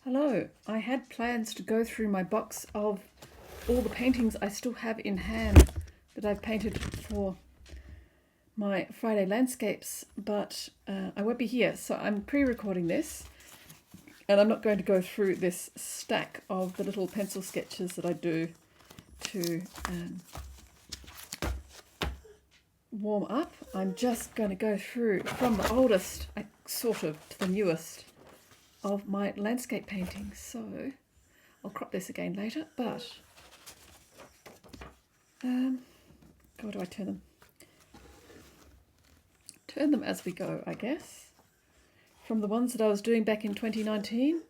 Hello, I had plans to go through my box of all the paintings I still have in hand that I've painted for my Friday landscapes, but I won't be here, so I'm pre-recording this, and I'm not going to go through this stack of the little pencil sketches that I do to warm up. I'm just going to go through from the oldest, sort of, to the newest of my landscape paintings. So I'll crop this again later, but how do I turn them? Turn them as we go, I guess. From the ones that I was doing back in 2019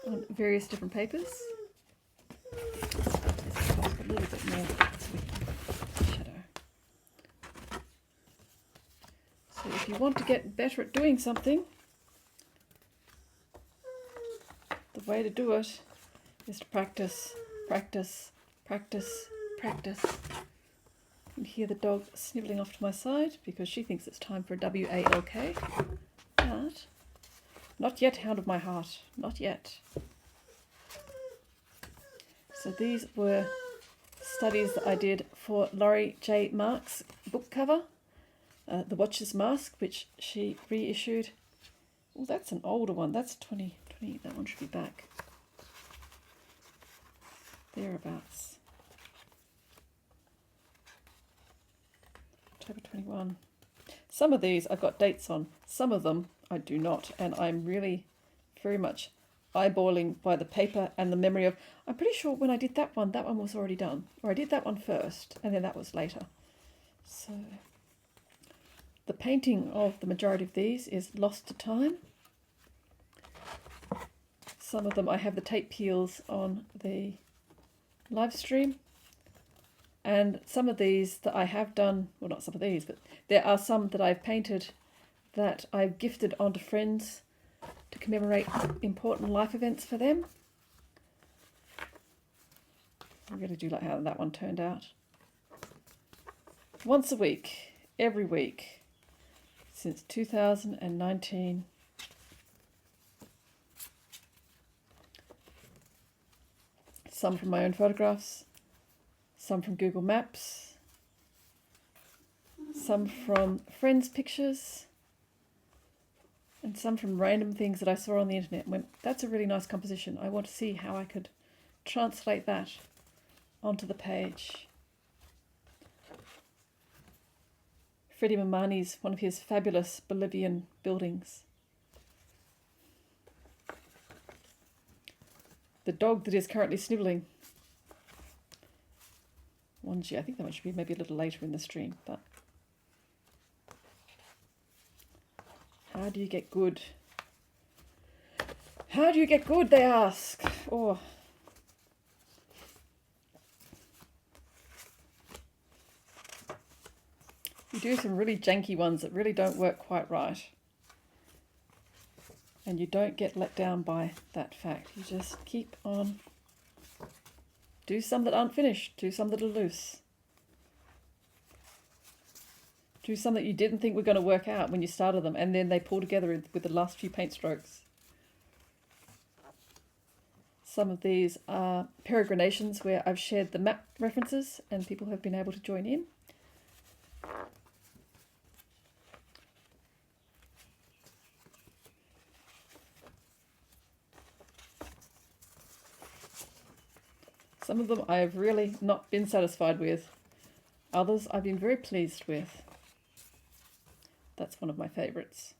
on various different papers. A little bit more shadow. So if you want to get better at doing something, the way to do it is to practice, practice, practice, practice. You can hear the dog snivelling off to my side because she thinks it's time for a W-A-L-K. But not yet, hound of my heart, not yet. So these were studies that I did for Laurie J. Marks' book cover, The Watcher's Mask, which she reissued. Oh, that's an older one. That's 2020. That one should be back. Thereabouts. October 21. Some of these I've got dates on. Some of them I do not. And I'm really very much eyeballing by the paper and the memory of, I'm pretty sure when I did that one was already done. Or I did that one first and then that was later. So the painting of the majority of these is lost to time. Some of them I have the tape peels on the live stream. And some of these that I have done, well, not some of these, but there are some that I've painted that I've gifted onto friends to commemorate important life events for them. I really do like how that one turned out. Once a week, every week, since 2019. Some from my own photographs, some from Google Maps, some from friends' pictures, and some from random things that I saw on the internet and went, that's a really nice composition. I want to see how I could translate that onto the page. Freddie Mamani's, one of his fabulous Bolivian buildings. The dog that is currently snivelling. Wanji, I think that one should be maybe a little later in the stream, but how do you get good? How do you get good, they ask? Oh. You do some really janky ones that really don't work quite right. And you don't get let down by that fact. You just keep on. Do some that aren't finished. Do some that are loose. Do some that you didn't think were going to work out when you started them, and then they pull together with the last few paint strokes. Some of these are peregrinations where I've shared the map references and people have been able to join in. Some of them I have really not been satisfied with. Others I've been very pleased with. That's one of my favourites.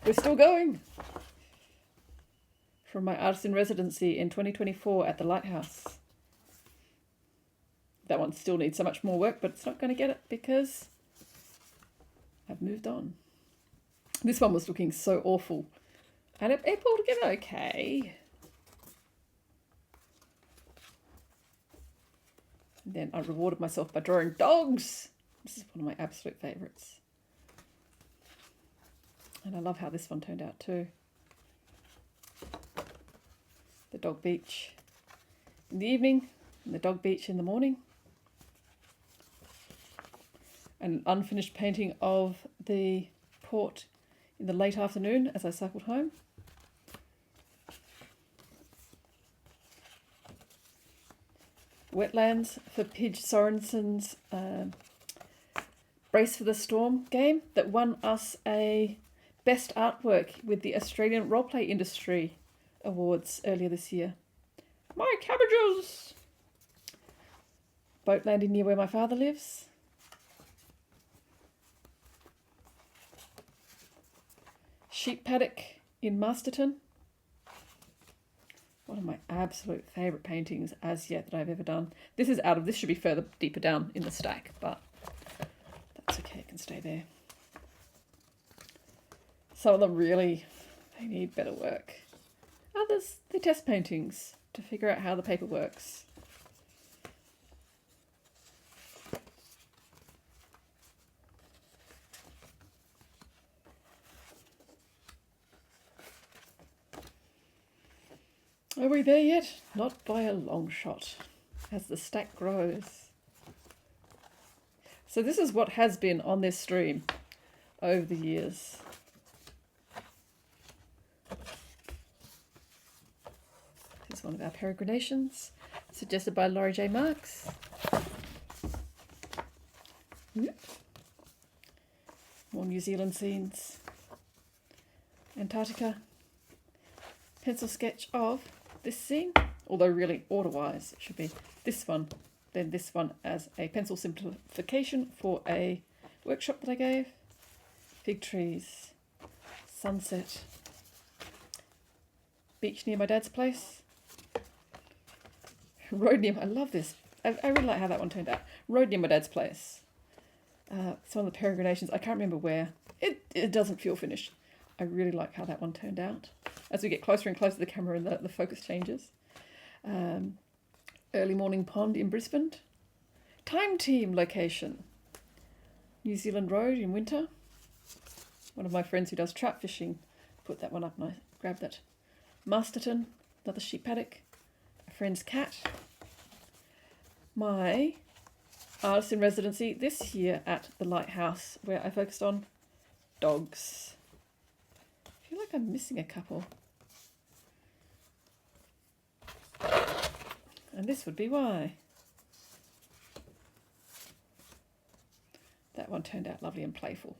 We're still going. From my artist in residency in 2024 at the Lighthouse. That one still needs so much more work, but it's not going to get it because I've moved on. This one was looking so awful. And it pulled together okay. And then I rewarded myself by drawing dogs. This is one of my absolute favourites. And I love how this one turned out too. The dog beach. In the evening, and the dog beach in the morning. An unfinished painting of the port in the late afternoon as I cycled home. Wetlands for Pidge Sorensen's Brace for the Storm game that won us a Best Artwork with the Australian Roleplay Industry Awards earlier this year. My cabbages! Boat landing near where my father lives. Sheep paddock in Masterton. One of my absolute favourite paintings as yet that I've ever done. This should be further deeper down in the stack, but that's okay, it can stay there. Some of them really, they need better work. Others, they're test paintings to figure out how the paper works. Are we there yet? Not by a long shot, as the stack grows. So this is what has been on this stream over the years. Here's one of our peregrinations, suggested by Laurie J. Marks. More New Zealand scenes. Antarctica. Pencil sketch of this scene, although really order-wise it should be this one, then this one as a pencil simplification for a workshop that I gave. Fig trees, sunset, beach near my dad's place, road near, I love this, I really like how that one turned out. Road near my dad's place. It's one of the peregrinations, I can't remember where. It doesn't feel finished. I really like how that one turned out. As we get closer and closer to the camera and the focus changes. Early morning pond in Brisbane. Time team location. New Zealand Road in winter. One of my friends who does trout fishing put that one up and I grabbed that. Masterton, another sheep paddock. A friend's cat. My artist in residency this year at the Lighthouse, where I focused on dogs. I feel like I'm missing a couple. And this would be why. That one turned out lovely and playful.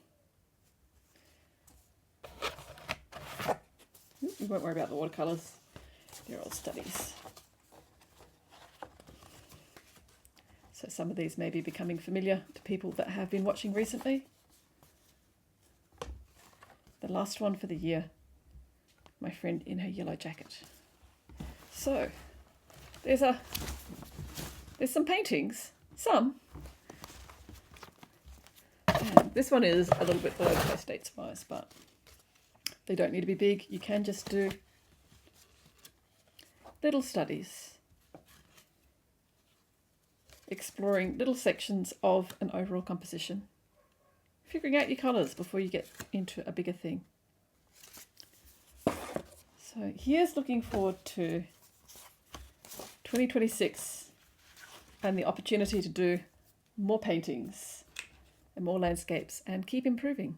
We won't worry about the watercolours. They're all studies. So some of these may be becoming familiar to people that have been watching recently. The last one for the year. My friend in her yellow jacket. So, there's some paintings. Some. And this one is a little bit below post dates wise, but they don't need to be big. You can just do little studies. Exploring little sections of an overall composition. Figuring out your colours before you get into a bigger thing. So here's looking forward to 2026 and the opportunity to do more paintings and more landscapes and keep improving.